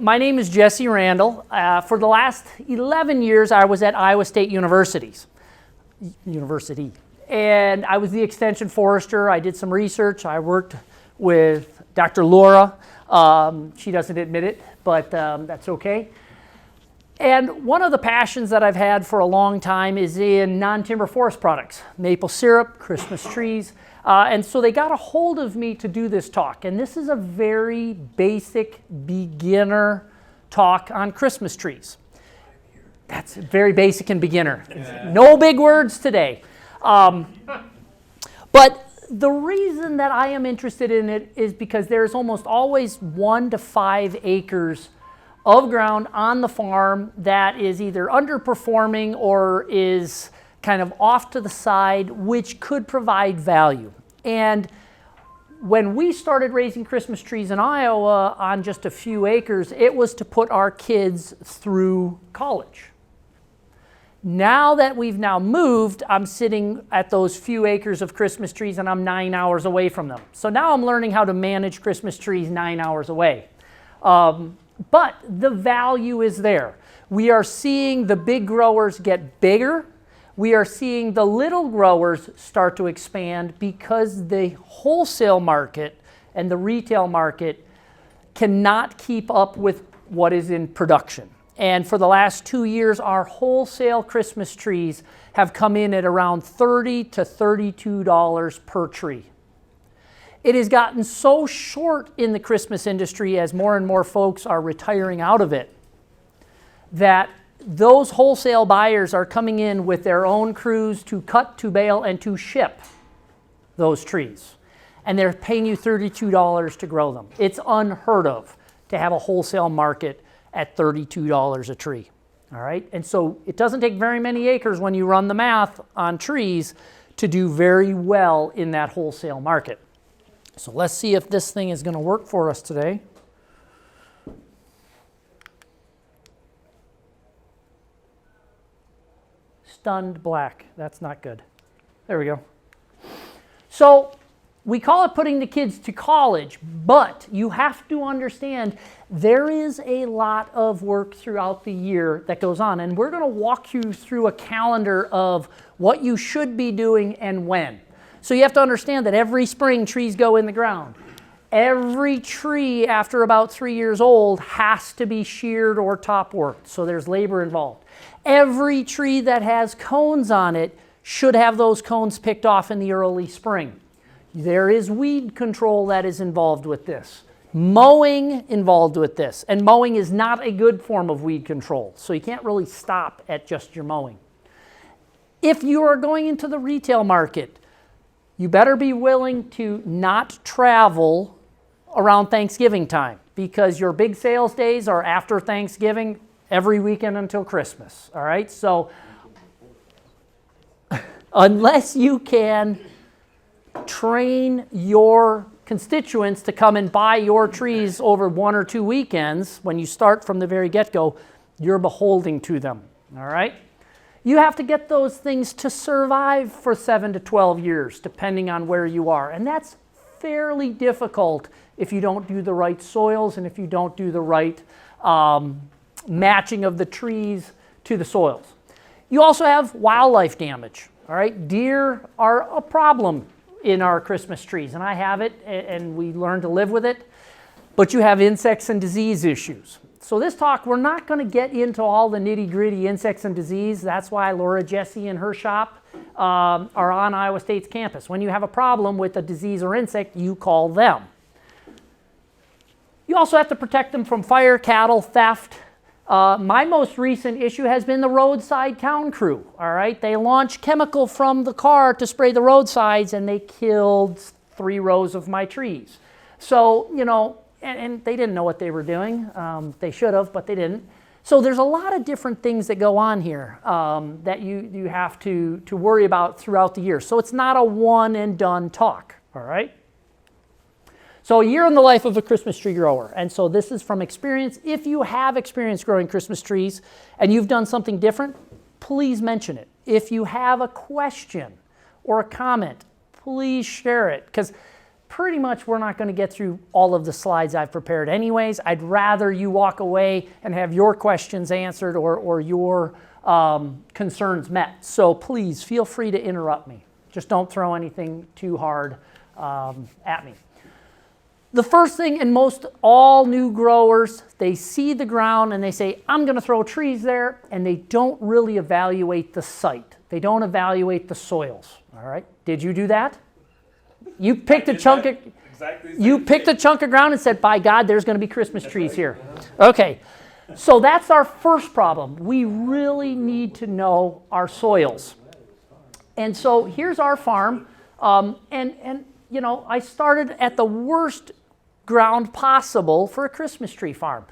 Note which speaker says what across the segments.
Speaker 1: my name is Jesse Randall. For the last 11 years, I was at Iowa State University. And I was the extension forester. I did some research. I worked with Dr. Laura. She doesn't admit it, but that's okay. And one of the passions that I've had for a long time is in non-timber forest products, maple syrup, Christmas trees. And so they got a hold of me to do this talk. And this is a very basic beginner talk on Christmas trees. That's very basic and beginner. No big words today. But the reason that I am interested in it is because there's almost always 1 to 5 acres of ground on the farm that is either underperforming or is kind of off to the side, which could provide value. And when we started raising Christmas trees in Iowa on just a few acres, it was to put our kids through college. Now that we've now moved, I'm sitting at those few acres of Christmas trees and I'm 9 hours away from them. So now I'm learning how to manage Christmas trees 9 hours away. But the value is there. We are seeing the big growers get bigger. We are seeing the little growers start to expand because the wholesale market and the retail market cannot keep up with what is in production. And for the last 2 years, our wholesale Christmas trees have come in at around $30 to $32 per tree. It has gotten so short in the Christmas industry as more and more folks are retiring out of it that those wholesale buyers are coming in with their own crews to cut, to bale, and to ship those trees. And they're paying you $32 to grow them. It's unheard of to have a wholesale market at $32 a tree. All right? And so it doesn't take very many acres when you run the math on trees to do very well in that wholesale market. So let's see if this thing is going to work for us today. Stunned black. That's not good. There we go. So we call it putting the kids to college, but you have to understand there is a lot of work throughout the year that goes on, and we're going to walk you through a calendar of what you should be doing and when. So you have to understand that every spring trees go in the ground. Every tree after about 3 years old has to be sheared or top worked, so there's labor involved. Every tree that has cones on it should have those cones picked off in the early spring. There is weed control that is involved with this. Mowing involved with this, and mowing is not a good form of weed control, so you can't really stop at just your mowing. If you are going into the retail market, you better be willing to not travel around Thanksgiving time because your big sales days are after Thanksgiving every weekend until Christmas, all right? So unless you can train your constituents to come and buy your trees over 1 or 2 weekends, when you start from the very get-go, you're beholden to them, all right? You have to get those things to survive for 7 to 12 years, depending on where you are. And that's fairly difficult if you don't do the right soils and if you don't do the right matching of the trees to the soils. You also have wildlife damage, all right? Deer are a problem in our Christmas trees, and I have it, and we learn to live with it. But you have insects and disease issues. So this talk, we're not going to get into all the nitty-gritty insects and disease. That's why Laura Jesse and her shop are on Iowa State's campus. When you have a problem with a disease or insect, you call them. You also have to protect them from fire, cattle, theft. My most recent issue has been the roadside town crew. All right, they launched chemical from the car to spray the roadsides, and they killed 3 rows of my trees. So, you know, and they didn't know what they were doing. They should have, but they didn't. So there's a lot of different things that go on here that you have to worry about throughout the year. So it's not a one and done talk, all right? So a year in the life of a Christmas tree grower. And so this is from experience. If you have experience growing Christmas trees and you've done something different, please mention it. If you have a question or a comment, please share it. Because pretty much we're not going to get through all of the slides I've prepared anyways. I'd rather you walk away and have your questions answered or your concerns met. So please feel free to interrupt me. Just don't throw anything too hard at me. The first thing, and most all new growers, they see the ground and they say, I'm going to throw trees there, and they don't really evaluate the site. They don't evaluate the soils. All right? Did you do that? You picked a chunk of a chunk of ground and said, by God, there's going to be Christmas trees here. Okay. So that's our first problem. We really need to know our soils. And so here's our farm. And you know, I started at the worst ground possible for a Christmas tree farm.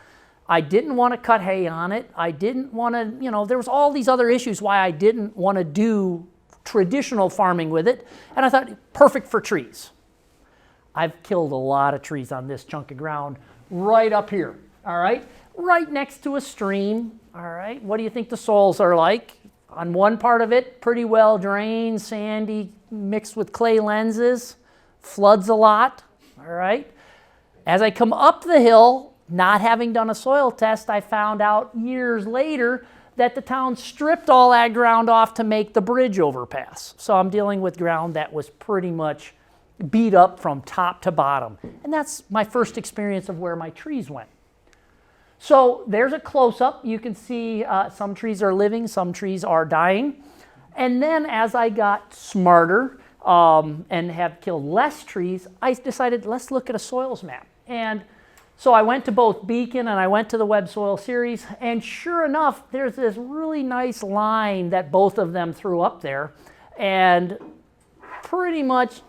Speaker 1: I didn't want to cut hay on it. I didn't want to, you know, there was all these other issues why I didn't want to do traditional farming with it. And I thought, perfect for trees. I've killed a lot of trees on this chunk of ground right up here, all right? Right next to a stream, all right? What do you think the soils are like? On one part of it, pretty well drained, sandy, mixed with clay lenses, floods a lot, all right? As I come up the hill, not having done a soil test, I found out years later that the town stripped all that ground off to make the bridge overpass. So I'm dealing with ground that was pretty much beat up from top to bottom. And that's my first experience of where my trees went. So there's a close-up. You can see some trees are living, some trees are dying. And then as I got smarter and have killed less trees, I decided, let's look at a soils map. And so I went to both Beacon and I went to the Web Soil Series, and sure enough, there's this really nice line that both of them threw up there. And pretty much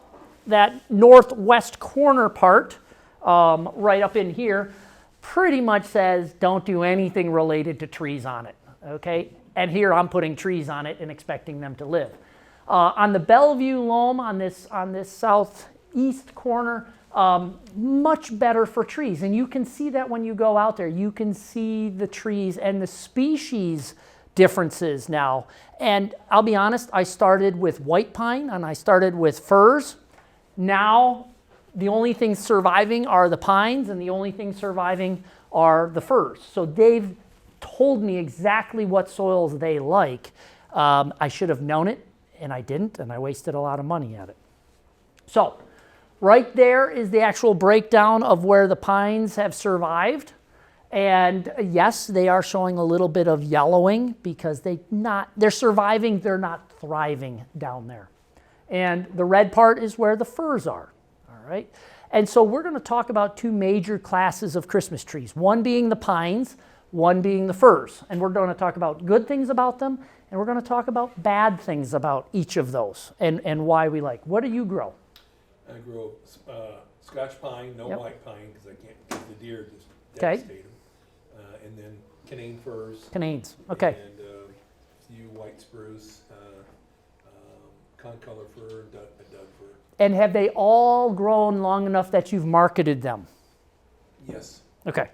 Speaker 1: that northwest corner part, right up in here, pretty much says don't do anything related to trees on it, okay? And here I'm putting trees on it and expecting them to live. On the Bellevue loam, on this southeast corner, much better for trees. And you can see that when you go out there. You can see the trees and the species differences now. And I'll be honest, I started with white pine and I started with firs. Now, the only things surviving are the pines and the only things surviving are the firs. So they've told me exactly what soils they like. I should have known it, and I didn't, and I wasted a lot of money at it. So right there is the actual breakdown of where the pines have survived. And yes, they are showing a little bit of yellowing because they're surviving, they're not thriving down there. And the red part is where the firs are, all right? And so we're going to talk about two major classes of Christmas trees, one being the pines, one being the firs. And we're going to talk about good things about them, and we're going to talk about bad things about each of those and why we like. What do you grow?
Speaker 2: I grow Scotch pine, no white pine because I can't, because the deer just
Speaker 1: Okay.
Speaker 2: devastate them. And then Canaan firs.
Speaker 1: Cananes, okay.
Speaker 2: And a few white spruce, concolor fir, and Doug fir.
Speaker 1: And have they all grown long enough that you've marketed them?
Speaker 2: Yes.
Speaker 1: Okay,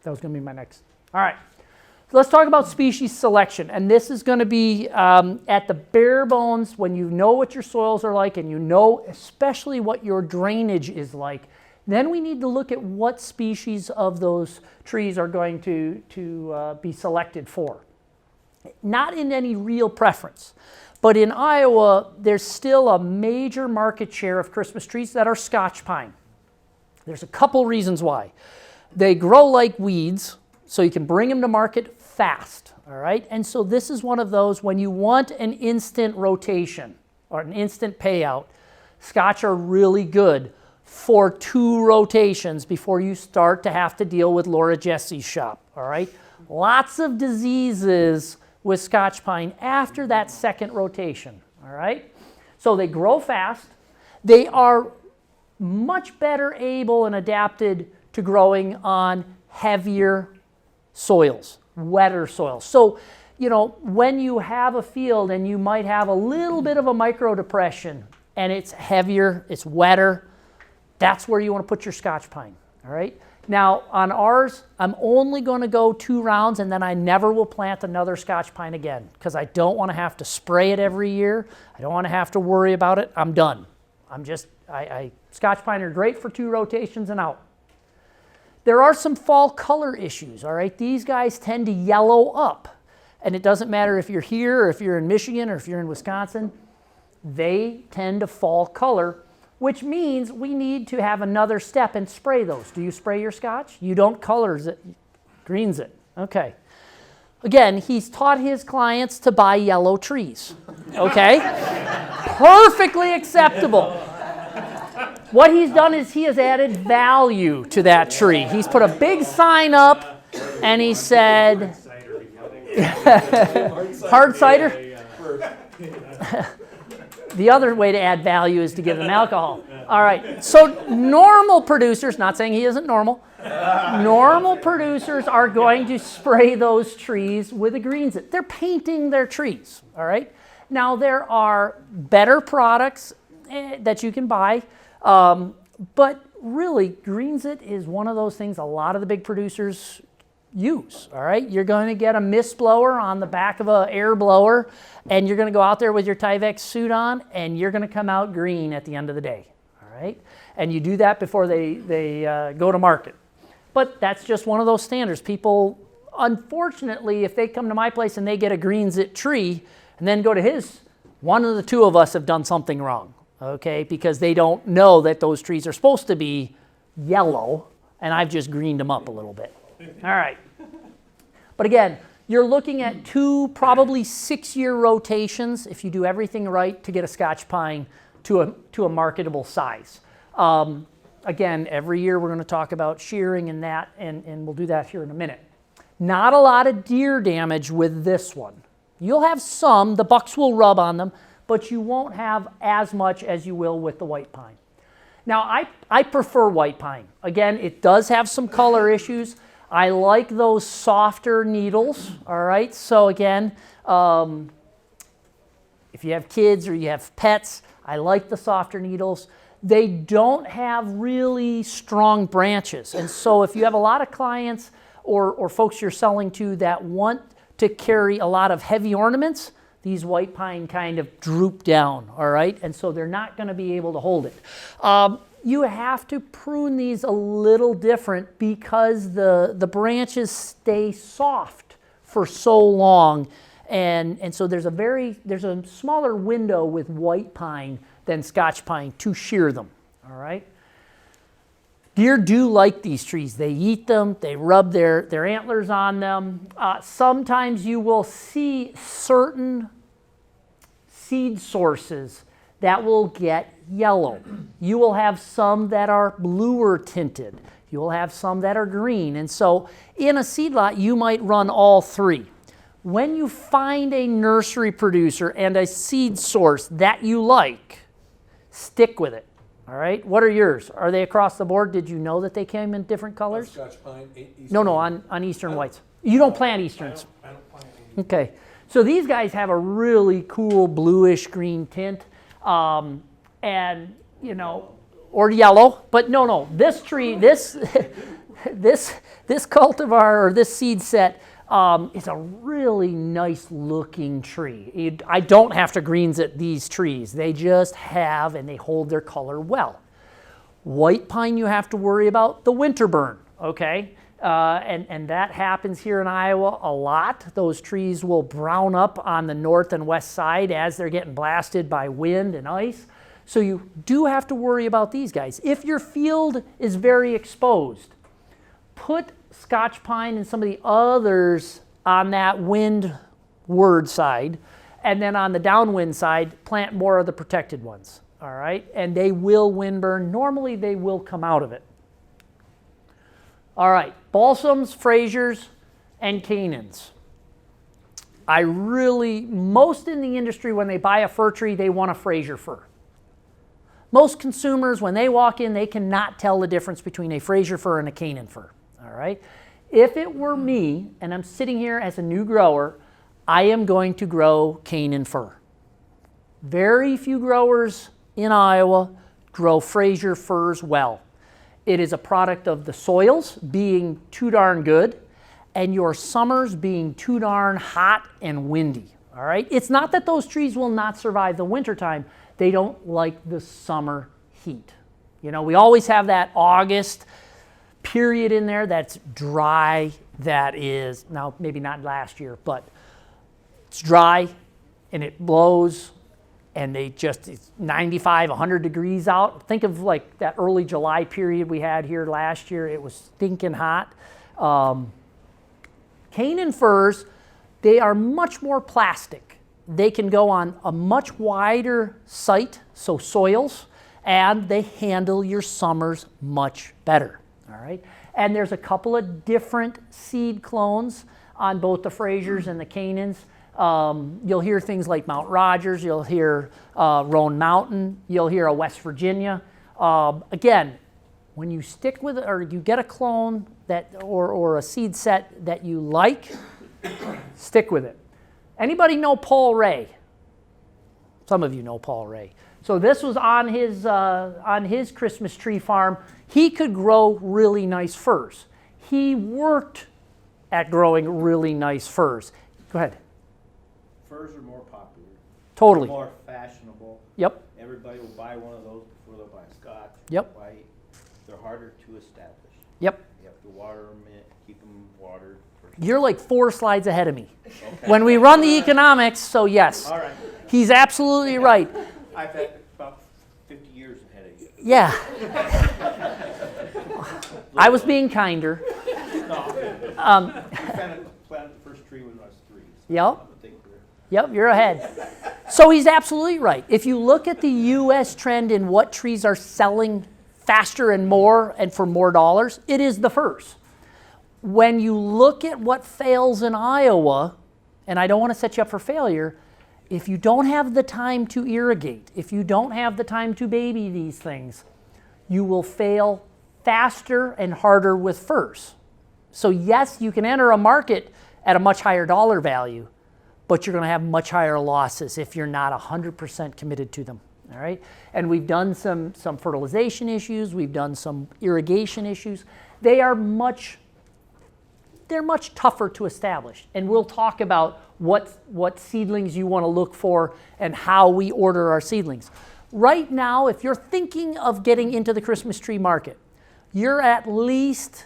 Speaker 1: that was going to be my next. All right, so let's talk about species selection. And this is going to be at the bare bones when you know what your soils are like and you know especially what your drainage is like. Then we need to look at what species of those trees are going to be selected for. Not in any real preference, but in Iowa, there's still a major market share of Christmas trees that are Scotch pine. There's a couple reasons why. They grow like weeds, so you can bring them to market fast, all right? And so this is one of those when you want an instant rotation or an instant payout, Scotch are really good for 2 rotations before you start to have to deal with Laura Jesse's shop, all right? Lots of diseases with Scotch pine after that second rotation, all right? So they grow fast. They are much better able and adapted to growing on heavier soils, wetter soils. So, you know, when you have a field and you might have a little bit of a micro depression and it's heavier, it's wetter, that's where you want to put your Scotch pine, all right? Now, on ours, I'm only going to go 2 rounds and then I never will plant another Scotch pine again because I don't want to have to spray it every year. I don't want to have to worry about it. I'm done. Scotch pine are great for 2 rotations and out. There are some fall color issues, all right? These guys tend to yellow up. And it doesn't matter if you're here or if you're in Michigan or if you're in Wisconsin, they tend to fall color, which means we need to have another step and spray those. Do you spray your Scotch? You don't colors it, greens it. Okay. Again, he's taught his clients to buy yellow trees, okay? Perfectly acceptable. What he's done is he has added value to that tree. He's put a big sign up and he said, hard cider? The other way to add value is to give them alcohol. All right, so normal producers, not saying he isn't normal, normal producers are going to spray those trees with a greens it. They're painting their trees, all right? Now, there are better products that you can buy, but really, greens it is one of those things a lot of the big producers use, all right? You're going to get a mist blower on the back of an air blower, and you're going to go out there with your Tyvek suit on, and you're going to come out green at the end of the day, all right? And you do that before they go to market. But that's just one of those standards. People, unfortunately, if they come to my place and they get a greens it tree and then go to his, one of the 2 of us have done something wrong, okay? Because they don't know that those trees are supposed to be yellow, and I've just greened them up a little bit. All right. But again, you're looking at 2 probably 6-year rotations if you do everything right to get a Scotch pine to a marketable size. Again, every year we're going to talk about shearing and that, and we'll do that here in a minute. Not a lot of deer damage with this one. You'll have some, the bucks will rub on them, but you won't have as much as you will with the white pine. Now, I prefer white pine. Again, it does have some color issues. I like those softer needles, all right? So again, if you have kids or you have pets, I like the softer needles. They don't have really strong branches. And so if you have a lot of clients or folks you're selling to that want to carry a lot of heavy ornaments, these white pine kind of droop down, all right? And so they're not going to be able to hold it. You have to prune these a little different because the branches stay soft for so long. And so there's a smaller window with white pine than Scotch pine to shear them, all right? Deer do like these trees. They eat them, they rub their antlers on them. Sometimes you will see certain seed sources that will get yellow. You will have some that are bluer tinted. You will have some that are green. And so in a seed lot, you might run all 3. When you find a nursery producer and a seed source that you like, stick with it, all right? What are yours? Are they across the board? Did you know that they came in different colors?
Speaker 2: Scotch pine, Eastern.
Speaker 1: No, on Eastern whites. You don't plant Easterns.
Speaker 2: I don't plant any.
Speaker 1: Okay, so these guys have a really cool bluish green tint, and you know, or yellow. But no, this tree, this cultivar or this seed set is a really nice looking tree. I don't have to greens at these trees. They just have and they hold their color well. White pine you have to worry about the winter burn, okay? And that happens here in Iowa a lot. Those trees will brown up on the north and west side as they're getting blasted by wind and ice. So you do have to worry about these guys. If your field is very exposed, put Scotch pine and some of the others on that windward side, and then on the downwind side, plant more of the protected ones, all right? And they will wind burn. Normally, they will come out of it. All right, balsams, Frasers, and Canaans. Most in the industry, when they buy a fir tree, they want a Fraser fir. Most consumers, when they walk in, they cannot tell the difference between a Fraser fir and a Canaan fir, all right? If it were me, and I'm sitting here as a new grower, I am going to grow Canaan fir. Very few growers in Iowa grow Fraser firs well. It is a product of the soils being too darn good and your summers being too darn hot and windy, all right? It's not that those trees will not survive the wintertime. They don't like the summer heat. You know, we always have that August period in there that's dry, that is, now maybe not last year, but it's dry and it blows and it's 95, 100 degrees out. Think of like that early July period we had here last year. It was stinking hot. Canaan firs, they are much more plastic. They can go on a much wider site, so soils, and they handle your summers much better. All right, and there's a couple of different seed clones on both the Frasers and the Canaans. You'll hear things like Mount Rogers, you'll hear Roan Mountain, you'll hear a West Virginia. Again, when you stick with it, or you get a clone that, or a seed set that you like, stick with it. Anybody know Paul Ray? Some of you know Paul Ray. So this was on his Christmas tree farm. He could grow really nice firs. He worked at growing really nice firs. Go ahead.
Speaker 3: Firs are more popular.
Speaker 1: Totally.
Speaker 3: More fashionable.
Speaker 1: Yep.
Speaker 3: Everybody will buy one of those before they'll buy Scotch.
Speaker 1: Yep.
Speaker 3: They're harder to establish.
Speaker 1: Yep.
Speaker 3: You have to water them, keep them watered.
Speaker 1: You're like 4 slides ahead of me.
Speaker 3: Okay.
Speaker 1: When we run the economics, so yes.
Speaker 3: All right.
Speaker 1: He's absolutely right.
Speaker 3: I've had about 50 years ahead of you.
Speaker 1: Yeah. I was being kinder.
Speaker 3: No. Planted the first tree when I was 3. So
Speaker 1: Yep.
Speaker 3: I think we're
Speaker 1: Yep, you're ahead. So he's absolutely right. If you look at the U.S. trend in what trees are selling faster and for more dollars, it is the firs. When you look at what fails in Iowa, and I don't want to set you up for failure, if you don't have the time to irrigate, if you don't have the time to baby these things, you will fail faster and harder with firs. So yes, you can enter a market at a much higher dollar value, but you're going to have much higher losses if you're not 100% committed to them. All right? And we've done some fertilization issues, we've done some irrigation issues. They're much tougher to establish. And we'll talk about what seedlings you want to look for and how we order our seedlings. Right now, if you're thinking of getting into the Christmas tree market, you're at least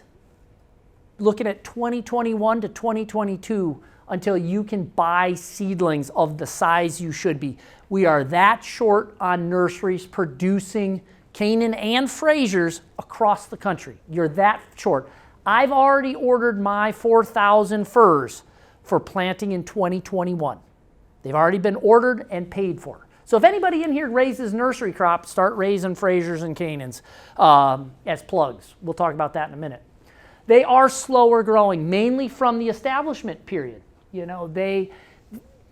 Speaker 1: looking at 2021 to 2022 until you can buy seedlings of the size you should be. We are that short on nurseries producing Canaan and Frasers across the country. You're that short. I've already ordered my 4,000 firs for planting in 2021. They've already been ordered and paid for. So if anybody in here raises nursery crops, start raising Frasers and Canaans as plugs. We'll talk about that in a minute. They are slower growing, mainly from the establishment period. You know,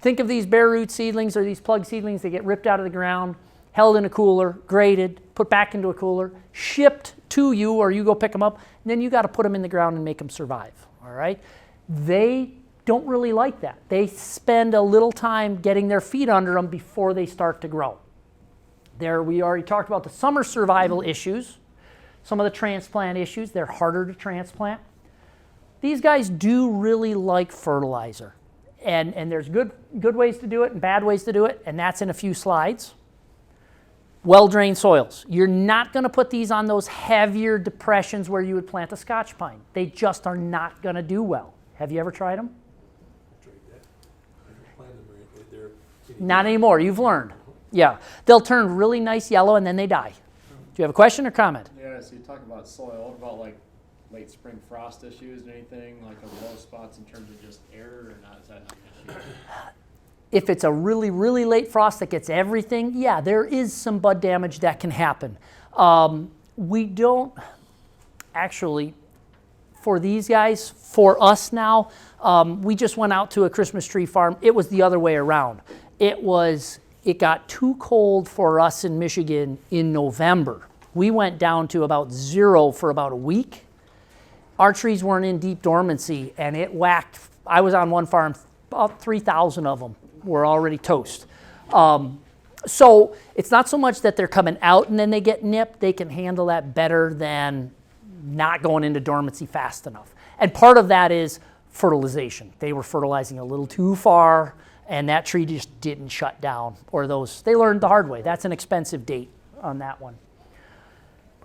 Speaker 1: think of these bare root seedlings or these plug seedlings. They get ripped out of the ground, held in a cooler, graded, put back into a cooler, shipped to you, or you go pick them up, and then you got to put them in the ground and make them survive. All right? They don't really like that. They spend a little time getting their feet under them before they start to grow. We already talked about the summer survival issues, some of the transplant issues. They're harder to transplant. These guys do really like fertilizer, and there's good ways to do it and bad ways to do it, and that's in a few slides. Well-drained soils. You're not going to put these on those heavier depressions where you would plant a Scotch pine. They just are not going to do well. Have you ever tried them? Not anymore. You've learned. Yeah. They'll turn really nice yellow and then they die. Do you have a question or comment?
Speaker 4: Yeah, so you talk about soil. What about like late spring frost issues and anything, like the low spots in terms of just air or not? Is that not an issue?
Speaker 1: If it's a really, really late frost that gets everything, yeah, there is some bud damage that can happen. We don't actually, for these guys, for us now, we just went out to a Christmas tree farm. It was the other way around. It got too cold for us in Michigan in November. We went down to about 0 for about a week. Our trees weren't in deep dormancy, and it whacked. I was on one farm, about 3,000 of them were already toast. So it's not so much that they're coming out and then they get nipped. They can handle that better than not going into dormancy fast enough. And part of that is fertilization. They were fertilizing a little too far, and that tree just didn't shut down. Or they learned the hard way. That's an expensive date on that one.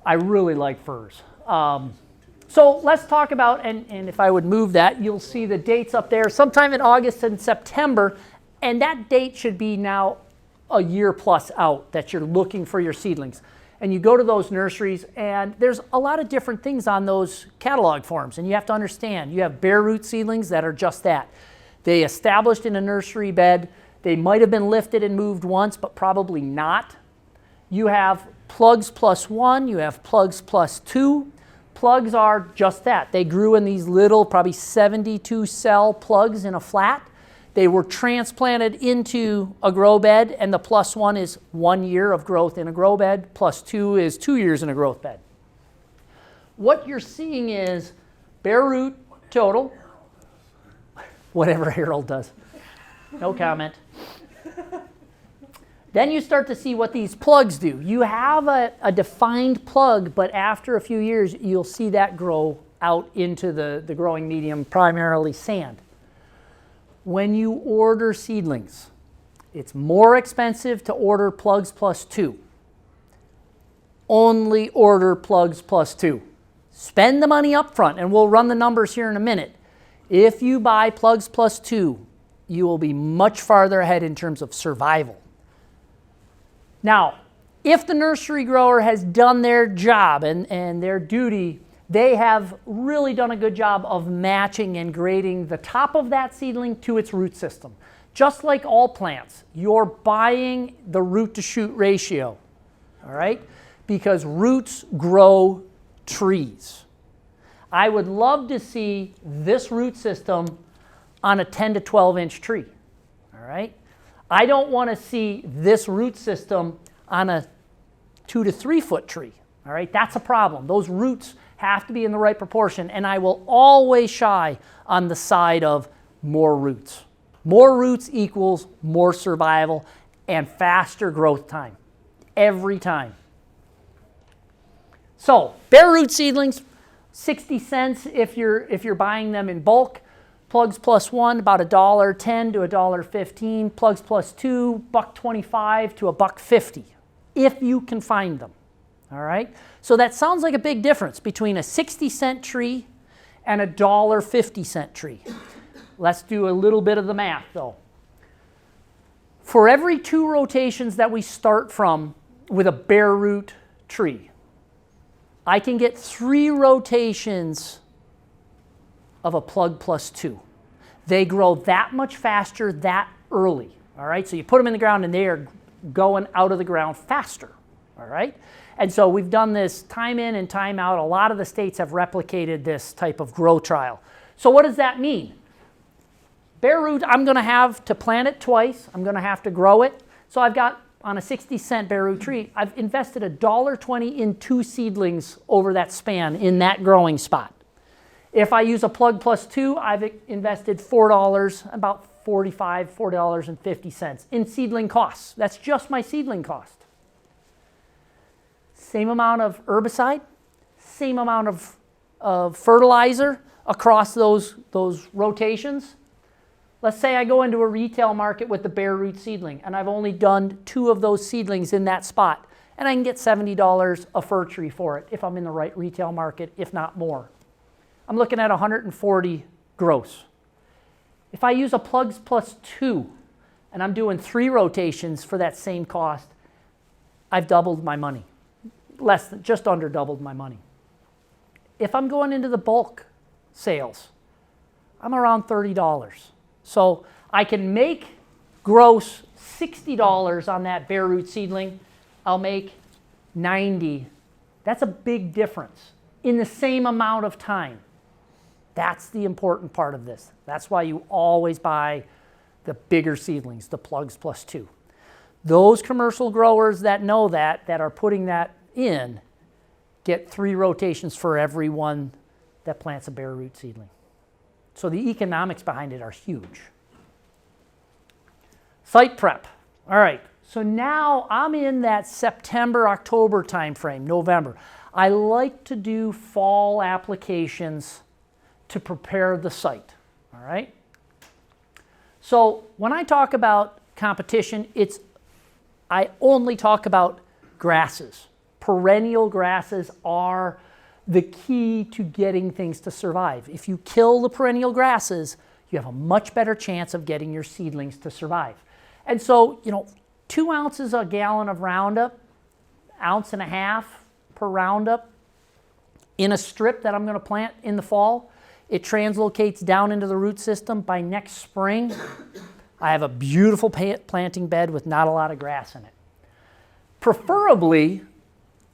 Speaker 1: I really like firs. So let's talk about, and if I would move that, you'll see the dates up there, sometime in August and September, and that date should be now a year plus out that you're looking for your seedlings. And you go to those nurseries, and there's a lot of different things on those catalog forms, and you have to understand, you have bare root seedlings that are just that. They established in a nursery bed, they might have been lifted and moved once, but probably not. You have plugs +1, you have plugs +2. Plugs are just that. They grew in these little, probably 72 cell plugs in a flat. They were transplanted into a grow bed, and the +1 is 1 year of growth in a grow bed, +2 is 2 years in a growth bed. What you're seeing is bare root total, whatever Harold does. No comment. Then you start to see what these plugs do. You have a defined plug, but after a few years, you'll see that grow out into the growing medium, primarily sand. When you order seedlings, it's more expensive to order plugs +2. Only order plugs +2. Spend the money up front, and we'll run the numbers here in a minute. If you buy plugs +2, you will be much farther ahead in terms of survival. Now, if the nursery grower has done their job and their duty, they have really done a good job of matching and grading the top of that seedling to its root system. Just like all plants, you're buying the root to shoot ratio, all right? Because roots grow trees. I would love to see this root system on a 10 to 12 inch tree, all right? I don't want to see this root system on a 2 to 3 foot tree, all right? That's a problem. Those roots have to be in the right proportion, and I will always shy on the side of more roots. More roots equals more survival and faster growth time, every time. So, bare root seedlings, 60 cents if you're buying them in bulk. Plugs +1, about $1.10 to $1.15. Plugs +2, $1.25 to $1.50, if you can find them. All right? So that sounds like a big difference between a 60-cent tree and a $1.50 tree. Let's do a little bit of the math, though. For every 2 rotations that we start from with a bare root tree, I can get 3 rotations of a plug +2. They grow that much faster that early, all right? So you put them in the ground and they are going out of the ground faster, all right? And so we've done this time in and time out. A lot of the states have replicated this type of grow trial. So what does that mean? Bare root, I'm going to have to plant it twice. I'm going to have to grow it. So I've got, on a 60-cent bare root tree, I've invested $1.20 in 2 seedlings over that span in that growing spot. If I use a plug +2, I've invested $4, about $4.50 in seedling costs. That's just my seedling cost. Same amount of herbicide, same amount of fertilizer across those rotations. Let's say I go into a retail market with the bare root seedling, and I've only done 2 of those seedlings in that spot, and I can get $70 a fir tree for it if I'm in the right retail market, if not more. I'm looking at 140 gross. If I use a plugs +2 and I'm doing 3 rotations for that same cost, I've doubled my money. Less than, just under doubled my money. If I'm going into the bulk sales, I'm around $30. So I can make gross $60 on that bare root seedling. I'll make $90. That's a big difference in the same amount of time. That's the important part of this. That's why you always buy the bigger seedlings, the plugs +2. Those commercial growers that know that are putting that in, get 3 rotations for every one that plants a bare root seedling. So the economics behind it are huge. Site prep. All right, so now I'm in that September, October timeframe, November. I like to do fall applications to prepare the site, all right? So when I talk about competition, I only talk about grasses. Perennial grasses are the key to getting things to survive. If you kill the perennial grasses, you have a much better chance of getting your seedlings to survive. And so, 2 ounces a gallon of Roundup, 1.5 ounces per Roundup in a strip that I'm going to plant in the fall, it translocates down into the root system. By next spring, I have a beautiful planting bed with not a lot of grass in it. Preferably,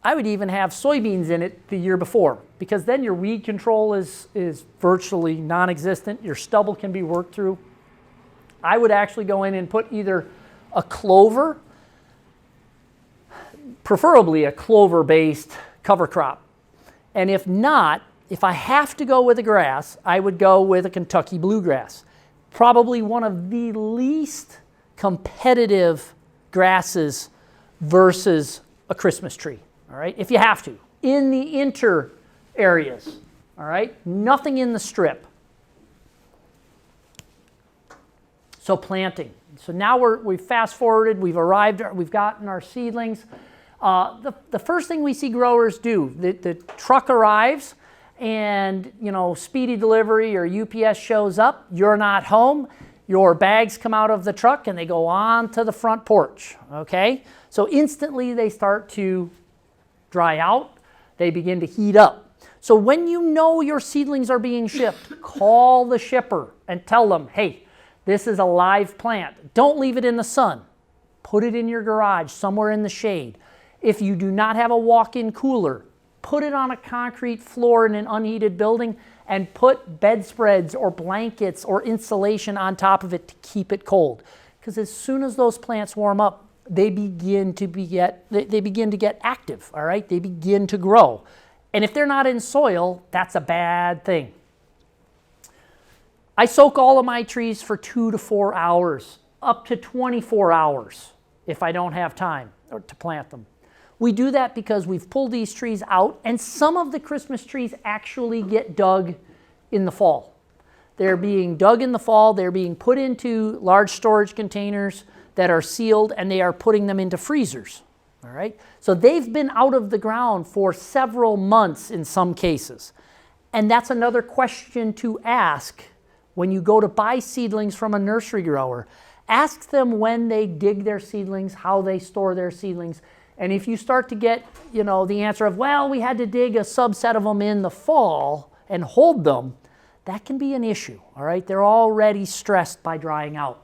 Speaker 1: I would even have soybeans in it the year before, because then your weed control is virtually non-existent. Your stubble can be worked through. I would actually go in and put either a clover, preferably a clover-based cover crop. And if not, if I have to go with a grass, I would go with a Kentucky bluegrass. Probably one of the least competitive grasses versus a Christmas tree. All right, if you have to, in the inter areas, all right, nothing in the strip. So planting. So now we've fast forwarded, we've gotten our seedlings. The first thing we see growers do, the truck arrives and, speedy delivery or UPS shows up, you're not home, your bags come out of the truck and they go on to the front porch, okay? So instantly they start to dry out, they begin to heat up. So when you know your seedlings are being shipped, call the shipper and tell them, hey, this is a live plant. Don't leave it in the sun. Put it in your garage, somewhere in the shade. If you do not have a walk-in cooler, put it on a concrete floor in an unheated building and put bedspreads or blankets or insulation on top of it to keep it cold. Because as soon as those plants warm up, they begin to get active, all right? They begin to grow. And if they're not in soil, that's a bad thing. I soak all of my trees for 2 to 4 hours, up to 24 hours if I don't have time to plant them. We do that because we've pulled these trees out, and some of the Christmas trees actually get dug in the fall. They're being dug in the fall, they're being put into large storage containers that are sealed, and they are putting them into freezers, all right? So they've been out of the ground for several months in some cases. And that's another question to ask when you go to buy seedlings from a nursery grower. Ask them when they dig their seedlings, how they store their seedlings. And if you start to get, the answer of, well, we had to dig a subset of them in the fall and hold them, that can be an issue, all right? They're already stressed by drying out.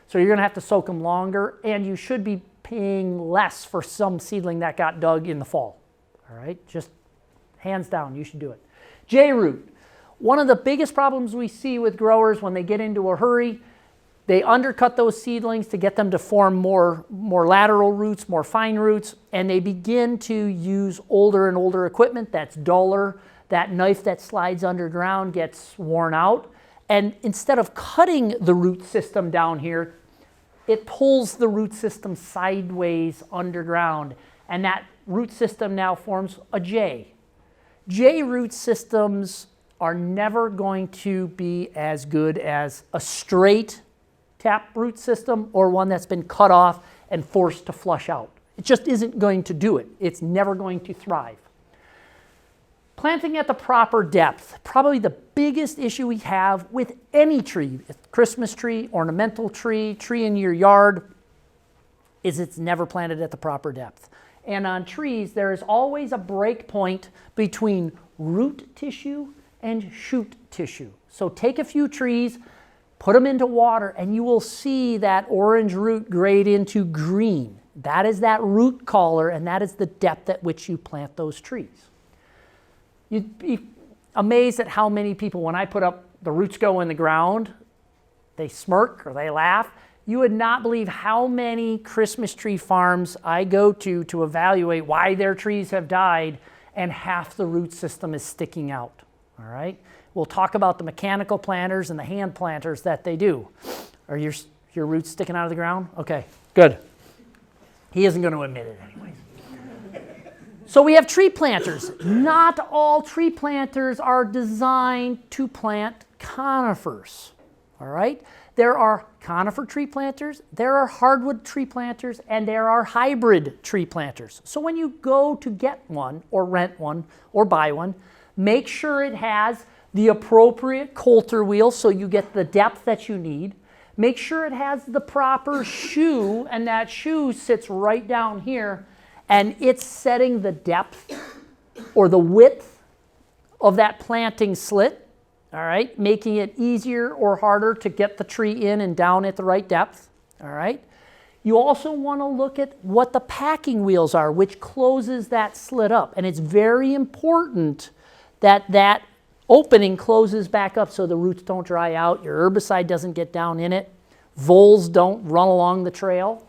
Speaker 1: So you're going to have to soak them longer, and you should be paying less for some seedling that got dug in the fall, all right? Just hands down, you should do it. J-root. One of the biggest problems we see with growers when they get into a hurry, they undercut those seedlings to get them to form more lateral roots, more fine roots, and they begin to use older and older equipment that's duller. That knife that slides underground gets worn out. And instead of cutting the root system down here, it pulls the root system sideways underground. And that root system now forms a J. J-root systems are never going to be as good as a straight tap root system or one that's been cut off and forced to flush out. It just isn't going to do it. It's never going to thrive. Planting at the proper depth, probably the biggest issue we have with any tree, Christmas tree, ornamental tree, tree in your yard, is it's never planted at the proper depth. And on trees, there is always a break point between root tissue and shoot tissue. So take a few trees, put them into water, and you will see that orange root grade into green. That is that root collar, and that is the depth at which you plant those trees. You'd be amazed at how many people, when I put up the roots go in the ground, they smirk or they laugh. You would not believe how many Christmas tree farms I go to evaluate why their trees have died, and half the root system is sticking out, all right? We'll talk about the mechanical planters and the hand planters that they do. Are your roots sticking out of the ground? Okay, good. He isn't going to admit it anyways. So we have tree planters. Not all tree planters are designed to plant conifers, all right? There are conifer tree planters, there are hardwood tree planters, and there are hybrid tree planters. So when you go to get one or rent one or buy one, make sure it has the appropriate coulter wheel so you get the depth that you need. Make sure it has the proper shoe, and that shoe sits right down here, and it's setting the depth or the width of that planting slit, all right, making it easier or harder to get the tree in and down at the right depth, all right. You also want to look at what the packing wheels are, which closes that slit up, and it's very important that that opening closes back up so the roots don't dry out, your herbicide doesn't get down in it, voles don't run along the trail,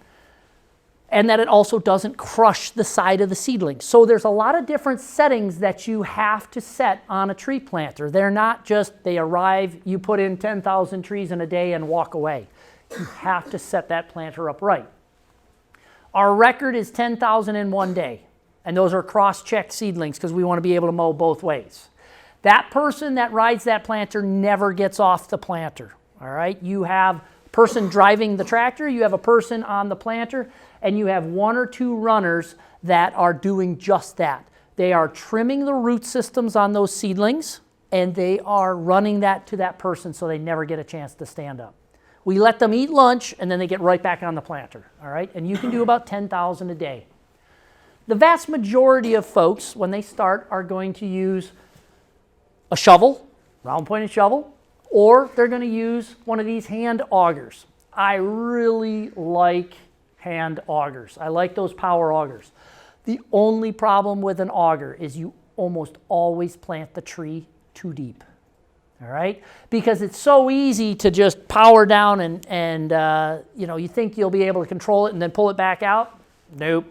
Speaker 1: and that it also doesn't crush the side of the seedling. So there's a lot of different settings that you have to set on a tree planter. They're not just, they arrive, you put in 10,000 trees in a day and walk away. You have to set that planter up right. Our record is 10,000 in one day, and those are cross-check seedlings because we want to be able to mow both ways. That person that rides that planter never gets off the planter, all right? You have a person driving the tractor, you have a person on the planter, and you have one or two runners that are doing just that. They are trimming the root systems on those seedlings, and they are running that to that person so they never get a chance to stand up. We let them eat lunch, and then they get right back on the planter, all right? And you can do about 10,000 a day. The vast majority of folks, when they start, are going to use a shovel, round-pointed shovel, or they're going to use one of these hand augers. I really like hand augers. I like those power augers. The only problem with an auger is you almost always plant the tree too deep, all right? Because it's so easy to just power down and you know, you think you'll be able to control it and then pull it back out. Nope.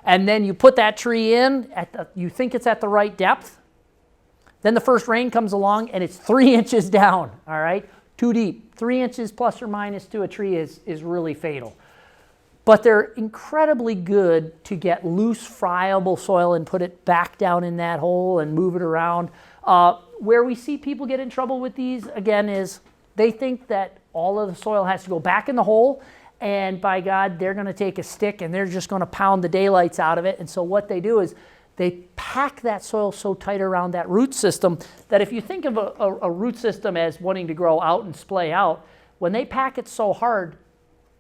Speaker 1: And then you put that tree in, you think it's at the right depth. Then the first rain comes along and it's 3 inches down, all right? Too deep. 3 inches plus or minus to a tree is really fatal. But they're incredibly good to get loose, friable soil and put it back down in that hole and move it around. Where we see people get in trouble with these, again, is they think that all of the soil has to go back in the hole, and by God, they're going to take a stick and they're just going to pound the daylights out of it. And so what they do is they pack that soil so tight around that root system that if you think of a root system as wanting to grow out and splay out, when they pack it so hard,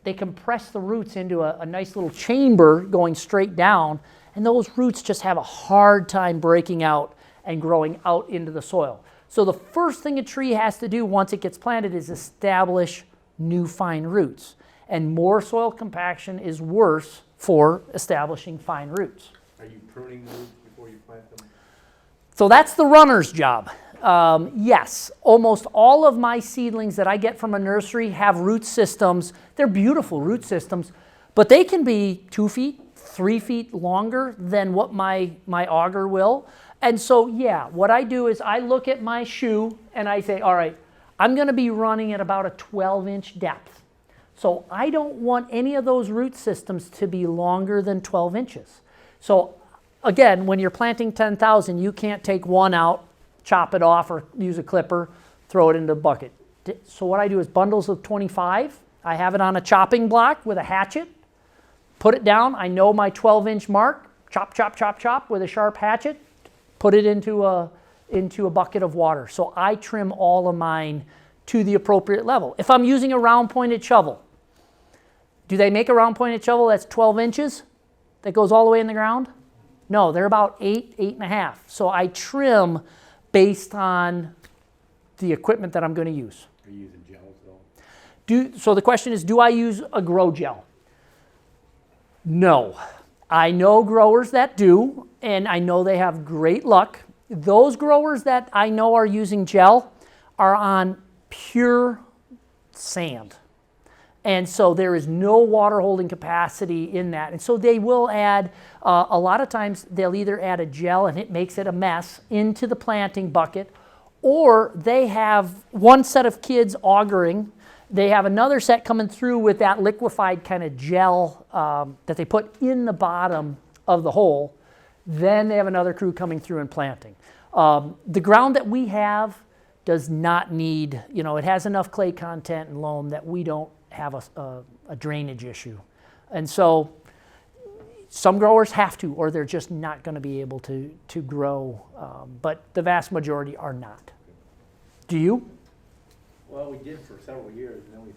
Speaker 1: they compress the roots into a nice little chamber going straight down, and those roots just have a hard time breaking out and growing out into the soil. So the first thing a tree has to do once it gets planted is establish new fine roots. And more soil compaction is worse for establishing fine roots.
Speaker 3: Are you pruning the roots before you plant them?
Speaker 1: So that's the runner's job. Yes, almost all of my seedlings that I get from a nursery have root systems. They're beautiful root systems, but they can be 2 feet, 3 feet longer than what my auger will. And so, yeah, what I do is I look at my shoe and I say, all right, I'm going to be running at about a 12-inch depth. So I don't want any of those root systems to be longer than 12 inches. So again, when you're planting 10,000, you can't take one out, chop it off, or use a clipper, throw it into a bucket. So what I do is bundles of 25. I have it on a chopping block with a hatchet, put it down. I know my 12-inch mark, chop, chop, chop, chop with a sharp hatchet, put it into a bucket of water. So I trim all of mine to the appropriate level. If I'm using a round-pointed shovel, do they make a round-pointed shovel that's 12 inches that goes all the way in the ground? No, they're about 8, 8.5. So I trim based on the equipment that I'm going to use.
Speaker 3: Are you using gels at all?
Speaker 1: So the question is, do I use a grow gel? No. I know growers that do, and I know they have great luck. Those growers that I know are using gel are on pure sand. And so there is no water holding capacity in that. And so they will add, a lot of times they'll either add a gel and it makes it a mess into the planting bucket, or they have one set of kids augering. They have another set coming through with that liquefied kind of gel that they put in the bottom of the hole. Then they have another crew coming through and planting. The ground that we have does not need, it has enough clay content and loam that we don't have a drainage issue. And so some growers have to, or they're just not going to be able to grow, but the vast majority are not. Do you?
Speaker 5: Well, we did for several years, and then we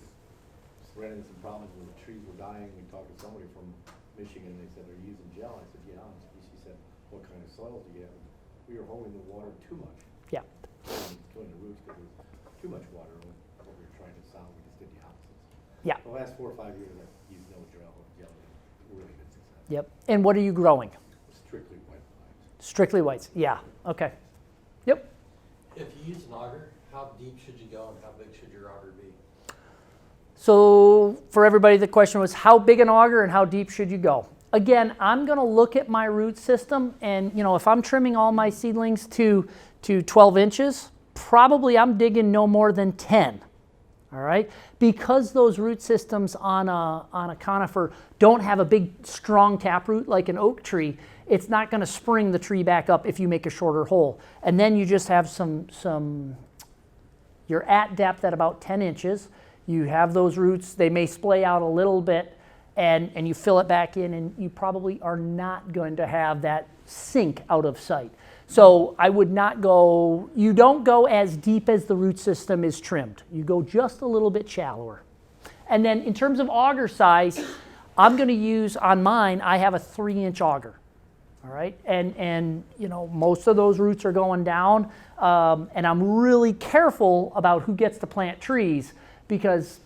Speaker 5: ran into some problems when the trees were dying. We talked to somebody from Michigan, they said they're using gel. I said, yeah. And she said, what kind of soils do you have? We were holding the water too much.
Speaker 1: Yeah.
Speaker 5: Killing the roots because there was too much water. What we were trying to solve, we just did the opposite.
Speaker 1: Yeah.
Speaker 5: The last 4 or 5 years, I've used no gel. Really good success.
Speaker 1: Yep. And what are you growing?
Speaker 5: Strictly white pines.
Speaker 1: Strictly whites. Yeah. Okay. Yep.
Speaker 6: If you use an auger, how deep should you go and how big should your auger be?
Speaker 1: So for everybody, the question was how big an auger and how deep should you go? Again, I'm going to look at my root system, and if I'm trimming all my seedlings to 12 inches, probably I'm digging no more than 10. All right, because those root systems on a conifer don't have a big strong taproot like an oak tree, it's not going to spring the tree back up if you make a shorter hole. And then you just have you're at depth at about 10 inches. You have those roots, they may splay out a little bit, and you fill it back in, and you probably are not going to have that sink out of sight. So I would not go, you don't go as deep as the root system is trimmed. You go just a little bit shallower. And then in terms of auger size, I'm going to use, on mine, I have a 3-inch auger. All right, and most of those roots are going down, and I'm really careful about who gets to plant trees because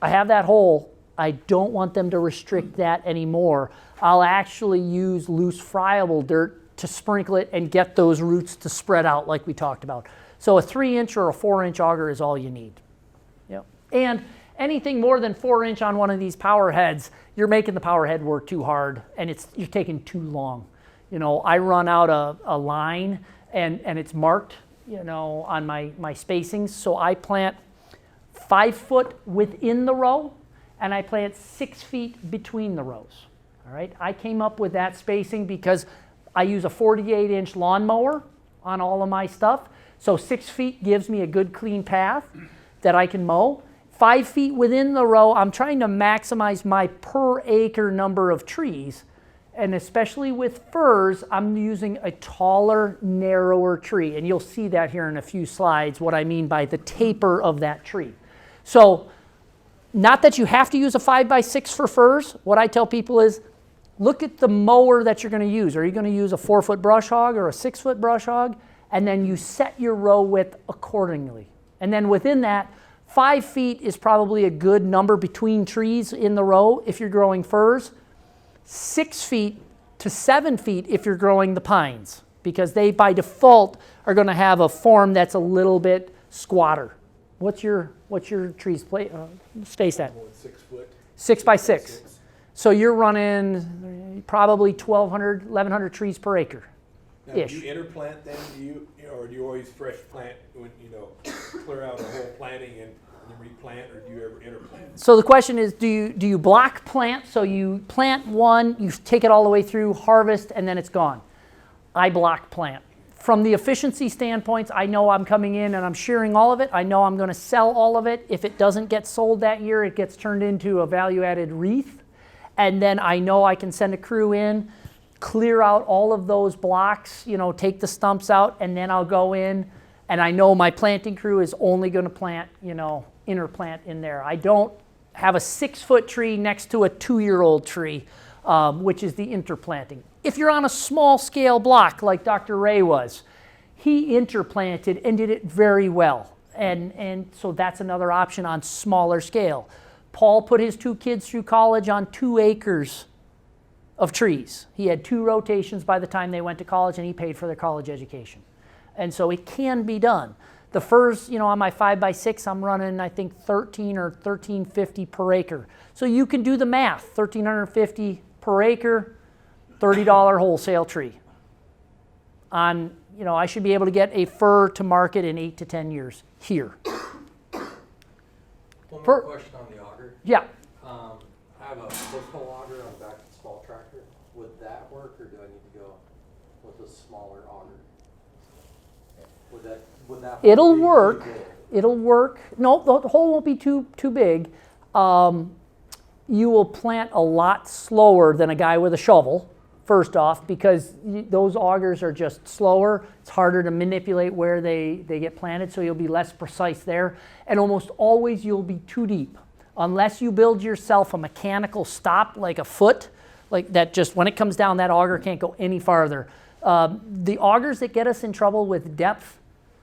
Speaker 1: I have that hole. I don't want them to restrict that anymore. I'll actually use loose friable dirt to sprinkle it and get those roots to spread out like we talked about. So a 3-inch or a 4-inch auger is all you need. Yep. And anything more than 4-inch on one of these power heads, you're making the power head work too hard and you're taking too long. I run out a line and it's marked, on my spacings. So I plant 5 foot within the row and I plant 6 feet between the rows. All right. I came up with that spacing because I use a 48-inch lawnmower on all of my stuff. So 6 feet gives me a good clean path that I can mow. 5 feet within the row, I'm trying to maximize my per acre number of trees. And especially with firs, I'm using a taller, narrower tree. And you'll see that here in a few slides, what I mean by the taper of that tree. So not that you have to use a 5x6 for firs. What I tell people is, look at the mower that you're going to use. Are you going to use a 4-foot brush hog or a 6-foot brush hog? And then you set your row width accordingly. And then within that, 5 feet is probably a good number between trees in the row if you're growing firs. 6 feet to 7 feet if you're growing the pines, because they by default are going to have a form that's a little bit squatter. What's your trees spaced at?
Speaker 2: 6 foot.
Speaker 1: 6 by 6. So you're running probably 1,200, 1,100 trees per acre.
Speaker 2: Now, do
Speaker 1: Ish.
Speaker 2: you interplant them? Or do you always fresh plant when clear out a whole planting and replant, or do you ever interplant?
Speaker 1: So the question is, do you block plant? So you plant one, you take it all the way through, harvest, and then it's gone. I block plant. From the efficiency standpoints, I know I'm coming in and I'm shearing all of it. I know I'm going to sell all of it. If it doesn't get sold that year, it gets turned into a value-added wreath. And then I know I can send a crew in, clear out all of those blocks, take the stumps out, and then I'll go in, and I know my planting crew is only going to plant, interplant in there. I don't have a 6-foot tree next to a 2-year-old tree, which is the interplanting. If you're on a small scale block like Dr. Ray was, he interplanted and did it very well. And so that's another option on smaller scale. Paul put his 2 kids through college on 2 acres of trees. He had 2 rotations by the time they went to college, and he paid for their college education. And so it can be done. The firs, on my 5x6, I'm running, I think, 13 or 1350 per acre. So you can do the math, 1,350 per acre, $30 wholesale tree. I should be able to get a fir to market in 8 to 10 years here.
Speaker 6: One more question on the auger.
Speaker 1: Yeah.
Speaker 6: I have a personal auger on the back of the small tractor. Would that work, or do I need to go with a smaller auger? Would that?
Speaker 1: It'll
Speaker 6: be
Speaker 1: work.
Speaker 6: good?
Speaker 1: It'll work. No, the hole won't be too big. You will plant a lot slower than a guy with a shovel, first off, because those augers are just slower. It's harder to manipulate where they get planted, so you'll be less precise there. And almost always you'll be too deep. Unless you build yourself a mechanical stop, like a foot, like that, just when it comes down, that auger can't go any farther. The augers that get us in trouble with depth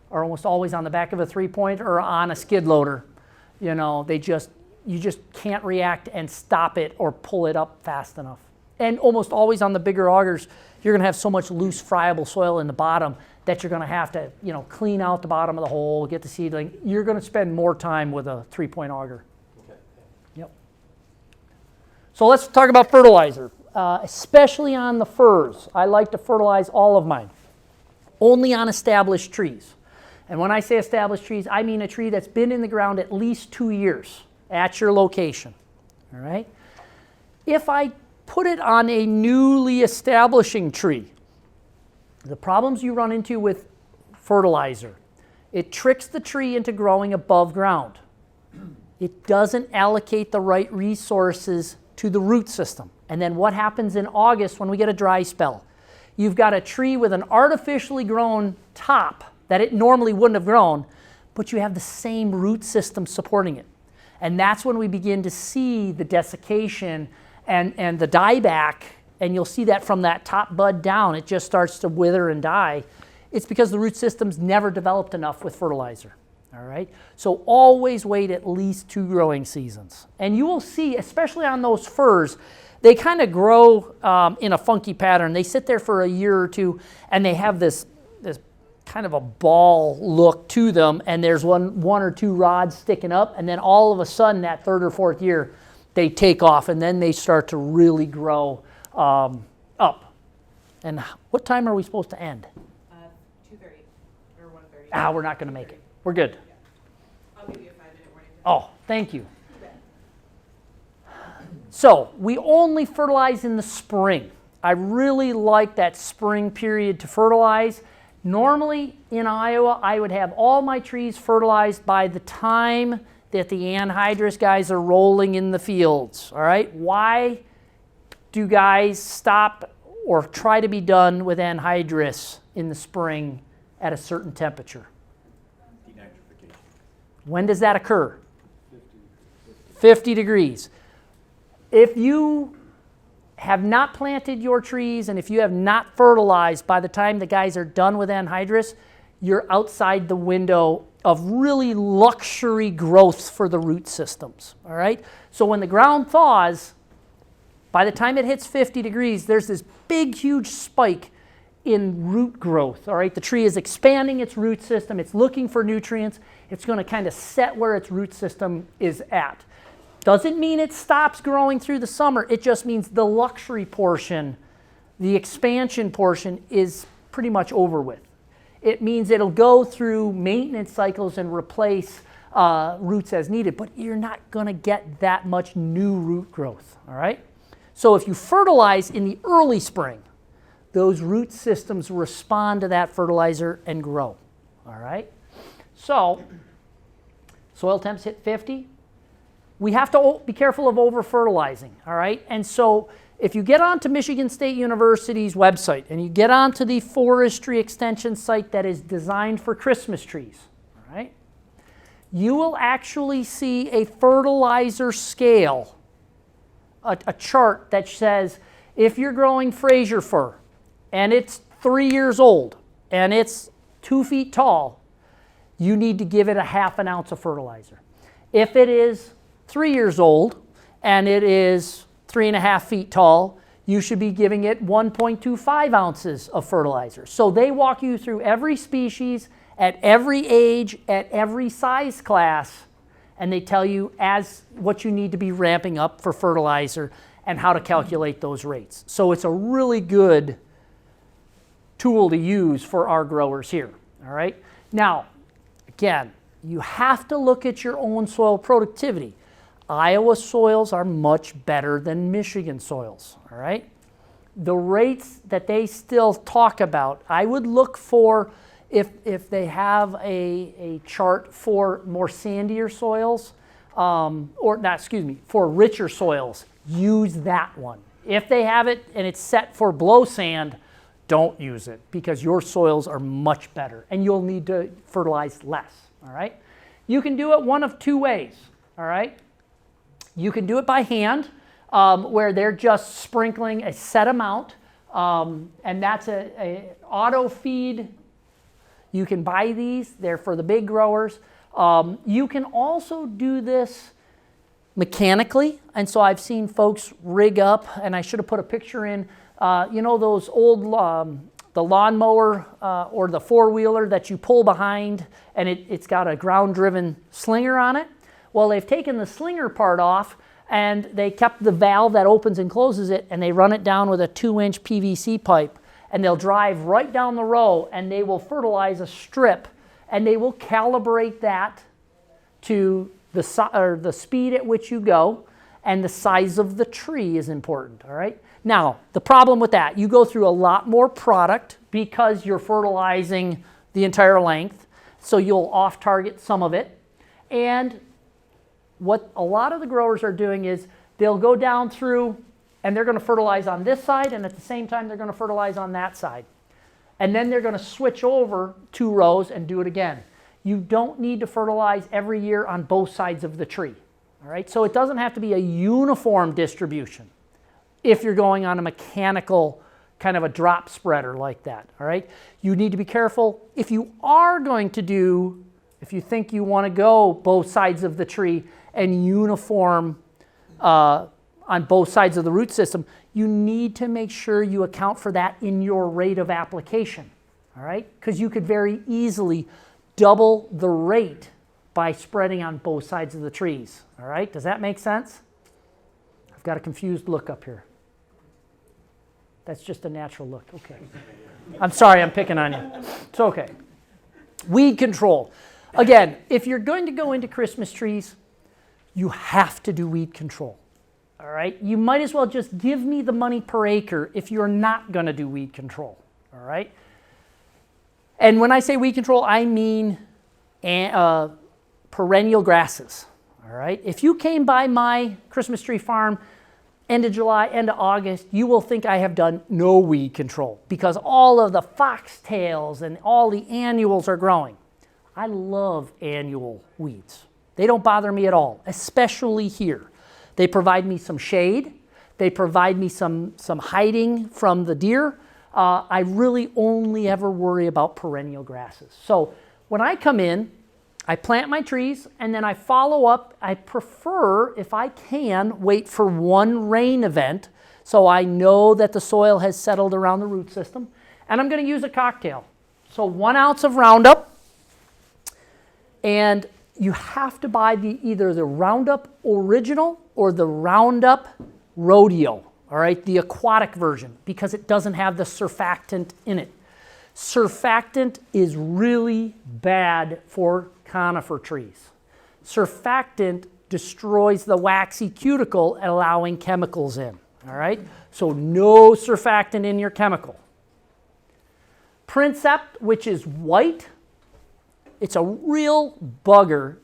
Speaker 1: are almost always on the back of a 3-point or on a skid loader. You know, you just can't react and stop it or pull it up fast enough. And almost always on the bigger augers, you're going to have so much loose, friable soil in the bottom that you're going to have to, clean out the bottom of the hole, get the seedling. You're going to spend more time with a 3-point auger.
Speaker 6: Okay.
Speaker 1: Yep. So let's talk about fertilizer, especially on the firs. I like to fertilize all of mine, only on established trees. And when I say established trees, I mean a tree that's been in the ground at least 2 years at your location. All right? If I put it on a newly establishing tree, the problems you run into with fertilizer, it tricks the tree into growing above ground. It doesn't allocate the right resources to the root system. And then what happens in August when we get a dry spell? You've got a tree with an artificially grown top that it normally wouldn't have grown, but you have the same root system supporting it. And that's when we begin to see the desiccation and the dieback, and you'll see that from that top bud down, it just starts to wither and die. It's because the root system's never developed enough with fertilizer. All right? So always wait at least 2 growing seasons. And you will see, especially on those firs, they kind of grow in a funky pattern. They sit there for a year or two, and they have this kind of a ball look to them, and there's one or two rods sticking up, and then all of a sudden, that 3rd or 4th year, they take off, and then they start to really grow up. And what time are we supposed to end?
Speaker 7: 2:30 or 1:30.
Speaker 1: We're not going to make it. We're good.
Speaker 7: I'll give you a 5-minute warning.
Speaker 1: Oh, thank you. So we only fertilize in the spring. I really like that spring period to fertilize. Normally in Iowa, I would have all my trees fertilized by the time that the anhydrous guys are rolling in the fields. All right? Why do guys stop or try to be done with anhydrous in the spring at a certain temperature?
Speaker 3: Denitrification.
Speaker 1: When does that occur? 50 degrees. If you have not planted your trees and if you have not fertilized by the time the guys are done with anhydrous, you're outside the window of really luxury growth for the root systems. All right? So when the ground thaws, by the time it hits 50 degrees, there's this big, huge spike in root growth. All right? The tree is expanding its root system. It's looking for nutrients. It's going to kind of set where its root system is at. Doesn't mean it stops growing through the summer. It just means the luxury portion, the expansion portion, is pretty much over with. It means it'll go through maintenance cycles and replace roots as needed, but you're not going to get that much new root growth, all right? So if you fertilize in the early spring, those root systems respond to that fertilizer and grow, all right? So soil temps hit 50. We have to be careful of over-fertilizing, all right? And so if you get onto Michigan State University's website and you get onto the forestry extension site that is designed for Christmas trees, all right, you will actually see a fertilizer scale, a chart that says if you're growing Fraser fir and it's 3 years old and it's 2 feet tall, you need to give it a ½ ounce of fertilizer. If it is 3 years old and it is 3.5 feet tall, you should be giving it 1.25 ounces of fertilizer. So they walk you through every species at every age, at every size class, and they tell you as what you need to be ramping up for fertilizer and how to calculate those rates. So it's a really good tool to use for our growers here, all right? Now, again, you have to look at your own soil productivity. Iowa soils are much better than Michigan soils, all right? The rates that they still talk about, I would look for if they have a chart for more sandier soils, or not, excuse me, for richer soils, use that one. If they have it and it's set for blow sand, don't use it because your soils are much better and you'll need to fertilize less, all right? You can do it one of two ways, all right? You can do it by hand, where they're just sprinkling a set amount, and that's a auto feed. You can buy these, they're for the big growers. You can also do this mechanically, and so I've seen folks rig up, and I should have put a picture in, you know those old, the lawnmower or the four-wheeler that you pull behind, and it's got a ground-driven slinger on it? Well, they've taken the slinger part off, and they kept the valve that opens and closes it, and they run it down with a 2-inch PVC pipe, and they'll drive right down the row, and they will fertilize a strip, and they will calibrate that to the speed at which you go, and the size of the tree is important, all right? Now, the problem with that, you go through a lot more product because you're fertilizing the entire length, so you'll off-target some of it, and what a lot of the growers are doing is they'll go down through and they're going to fertilize on this side, and at the same time they're going to fertilize on that side. And then they're going to switch over 2 rows and do it again. You don't need to fertilize every year on both sides of the tree. All right? So it doesn't have to be a uniform distribution if you're going on a mechanical kind of a drop spreader like that. All right? You need to be careful. If you are going to do, if you think you want to go both sides of the tree and uniform on both sides of the root system, you need to make sure you account for that in your rate of application, all right? Because you could very easily double the rate by spreading on both sides of the trees, all right? Does that make sense? I've got a confused look up here. That's just a natural look, okay. I'm sorry, I'm picking on you. It's okay. Weed control. Again, if you're going to go into Christmas trees, you have to do weed control, all right? You might as well just give me the money per acre if you're not going to do weed control, all right? And when I say weed control, I mean perennial grasses, all right? If you came by my Christmas tree farm end of July, end of August, you will think I have done no weed control because all of the foxtails and all the annuals are growing. I love annual weeds. They don't bother me at all, especially here. They provide me some shade. They provide me some hiding from the deer. I really only ever worry about perennial grasses. So when I come in, I plant my trees, and then I follow up. I prefer, if I can, wait for one rain event so I know that the soil has settled around the root system. And I'm going to use a cocktail. So 1 ounce of Roundup, and you have to buy either the Roundup Original or the Roundup Rodeo, all right, the aquatic version, because it doesn't have the surfactant in it. Surfactant is really bad for conifer trees. Surfactant destroys the waxy cuticle, allowing chemicals in, all right? So no surfactant in your chemical. Princept, which is white, it's a real bugger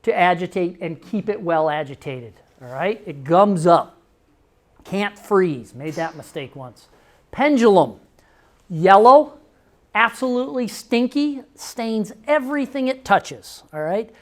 Speaker 1: to agitate and keep it well agitated, all right? It gums up, can't freeze, made that mistake once. Pendulum, yellow, absolutely stinky, stains everything it touches, all right?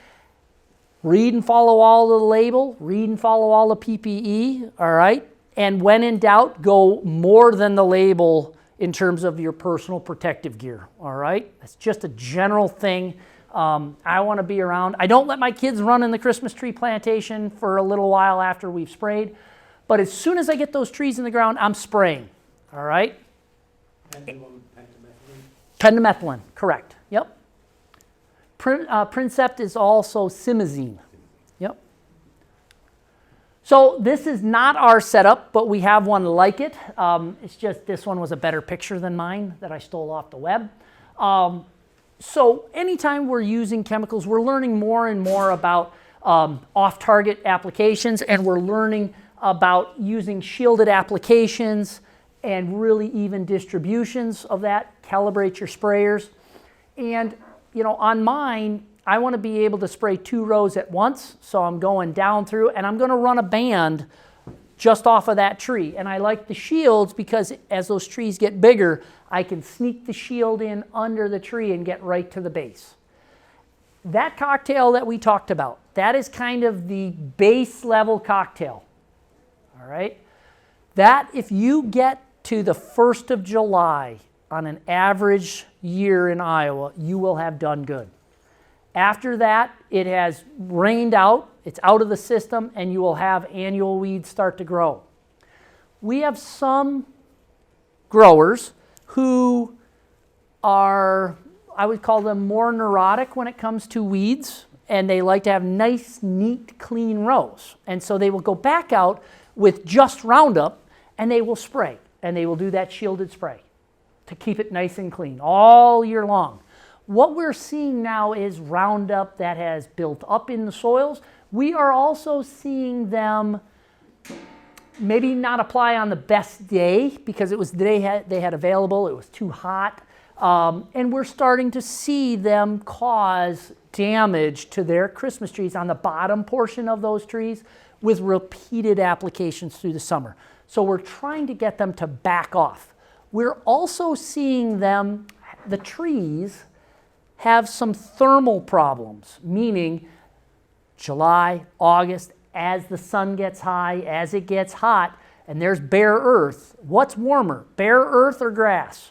Speaker 1: Read and follow all the label, read and follow all the PPE, all right? And when in doubt, go more than the label in terms of your personal protective gear, all right? That's just a general thing. I want to be around. I don't let my kids run in the Christmas tree plantation for a little while after we've sprayed, but as soon as I get those trees in the ground, I'm spraying, all right? Pendimethalin, correct, yep. Princept is also simazine, yep. So this is not our setup, but we have one like it. It's just this one was a better picture than mine that I stole off the web. So anytime we're using chemicals, we're learning more and more about off-target applications, and we're learning about using shielded applications and really even distributions of that. Calibrate your sprayers. And, you know, on mine, I want to be able to spray 2 rows at once, so I'm going down through, and I'm going to run a band just off of that tree. And I like the shields because as those trees get bigger, I can sneak the shield in under the tree and get right to the base. That cocktail that we talked about, that is kind of the base level cocktail. All right? That, if you get to the 1st of July on an average year in Iowa, you will have done good. After that, it has rained out, it's out of the system, and you will have annual weeds start to grow. We have some growers who are, I would call them more neurotic when it comes to weeds, and they like to have nice, neat, clean rows. And so they will go back out with just Roundup, and they will spray, and they will do that shielded spray to keep it nice and clean all year long. What we're seeing now is Roundup that has built up in the soils. We are also seeing them maybe not apply on the best day because it was the day they had available, it was too hot. And we're starting to see them cause damage to their Christmas trees on the bottom portion of those trees with repeated applications through the summer. So we're trying to get them to back off. We're also seeing them, the trees, have some thermal problems, meaning July, August, as the sun gets high, as it gets hot, and there's bare earth. What's warmer, bare earth or grass?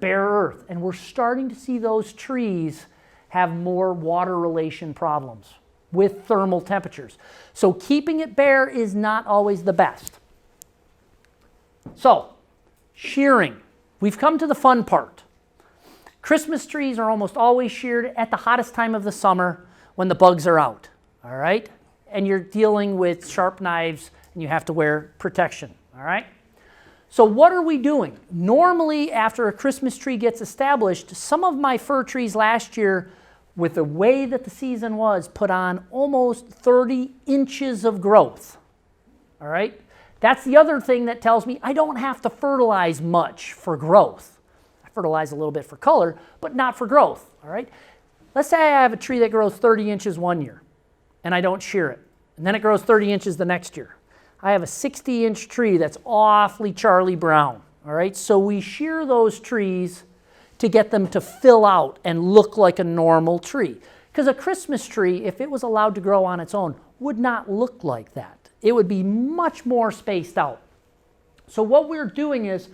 Speaker 1: Bare earth. And we're starting to see those trees have more water relation problems with thermal temperatures. So keeping it bare is not always the best. So, shearing. We've come to the fun part. Christmas trees are almost always sheared at the hottest time of the summer when the bugs are out, all right? And you're dealing with sharp knives and you have to wear protection, all right? So what are we doing? Normally, after a Christmas tree gets established, some of my fir trees last year, with the way that the season was, put on almost 30 inches of growth, all right? That's the other thing that tells me I don't have to fertilize much for growth. Fertilize a little bit for color, but not for growth, all right? Let's say I have a tree that grows 30 inches one year, and I don't shear it, and then it grows 30 inches the next year. I have a 60-inch tree that's awfully Charlie Brown, all right? So we shear those trees to get them to fill out and look like a normal tree. Because a Christmas tree, if it was allowed to grow on its own, would not look like that. It would be much more spaced out. So what we're doing is,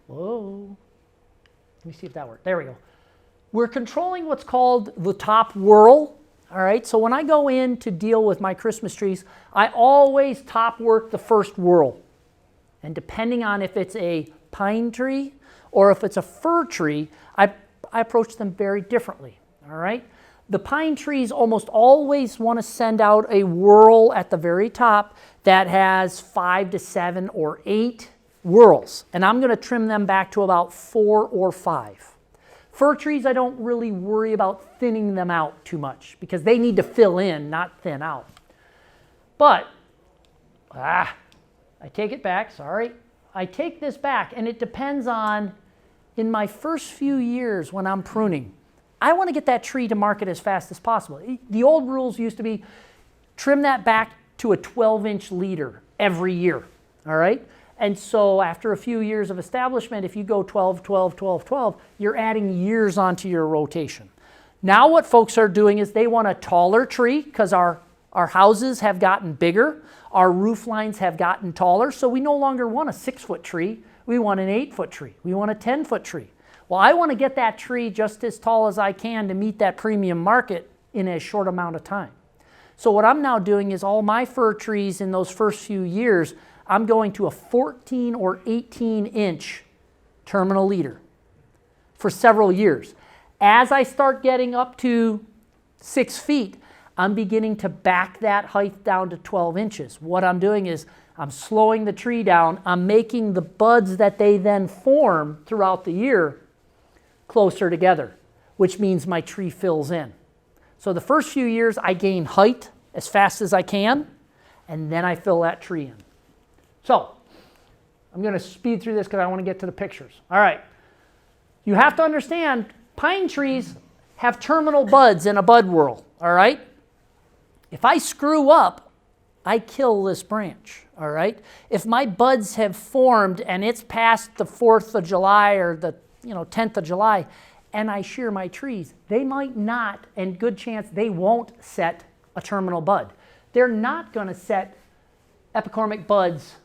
Speaker 1: whoa, let me see if that worked. There we go. We're controlling what's called the top whorl. All right, so when I go in to deal with my Christmas trees, I always top work the first whorl. And depending on if it's a pine tree or if it's a fir tree, I approach them very differently. All right, the pine trees almost always want to send out a whorl at the very top that has 5 to 7 or 8 whorls, and I'm going to trim them back to about 4 or 5. Fir trees, I don't really worry about thinning them out too much because they need to fill in, not thin out. But, I take it back, sorry. I take this back, and it depends on, in my first few years when I'm pruning, I want to get that tree to market as fast as possible. The old rules used to be trim that back to a 12-inch leader every year, all right? And so after a few years of establishment, if you go 12, 12, 12, 12, you're adding years onto your rotation. Now what folks are doing is they want a taller tree because our houses have gotten bigger, our roof lines have gotten taller, so we no longer want a 6-foot tree, we want an 8-foot tree, we want a 10-foot tree. Well, I want to get that tree just as tall as I can to meet that premium market in a short amount of time. So what I'm now doing is all my fir trees in those first few years, I'm going to a 14 or 18-inch terminal leader for several years. As I start getting up to 6 feet, I'm beginning to back that height down to 12 inches. What I'm doing is I'm slowing the tree down. I'm making the buds that they then form throughout the year closer together, which means my tree fills in. So the first few years, I gain height as fast as I can, and then I fill that tree in. So, I'm going to speed through this because I want to get to the pictures. All right. You have to understand, Pine trees have terminal buds in a bud whorl, all right? If I screw up, I kill this branch, all right? If my buds have formed and it's past the 4th of July or the 10th of July, and I shear my trees, they might not, and good chance they won't set a terminal bud. They're not going to set epicormic buds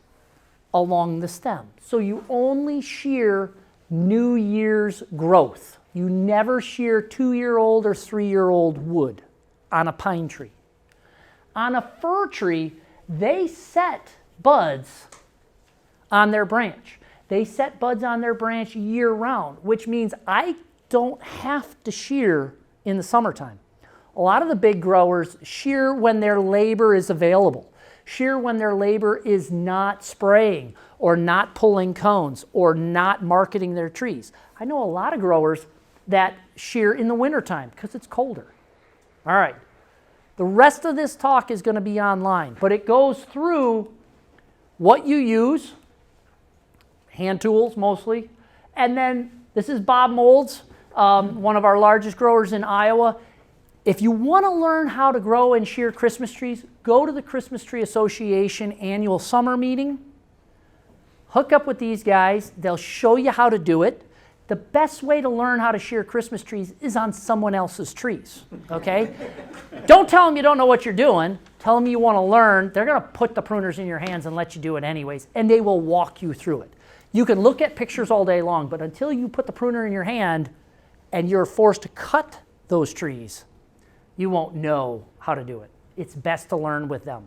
Speaker 1: along the stem. So you only shear New Year's growth. You never shear 2-year-old or 3-year-old wood on a pine tree. On a fir tree, they set buds on their branch. They set buds on their branch year round, which means I don't have to shear in the summertime. A lot of the big growers shear when their labor is available. Shear when their labor is not spraying or not pulling cones or not marketing their trees. I know a lot of growers that shear in the wintertime because it's colder. All right. The rest of this talk is going to be online, but it goes through what you use, hand tools mostly, and then this is Bob Molds, one of our largest growers in Iowa. If you want to learn how to grow and shear Christmas trees, go to the Christmas Tree Association annual summer meeting. Hook up with these guys. They'll show you how to do it. The best way to learn how to shear Christmas trees is on someone else's trees, okay? Don't tell them you don't know what you're doing. Tell them you want to learn. They're going to put the pruners in your hands and let you do it anyways, and they will walk you through it. You can look at pictures all day long, but until you put the pruner in your hand and you're forced to cut those trees, you won't know how to do it. It's best to learn with them.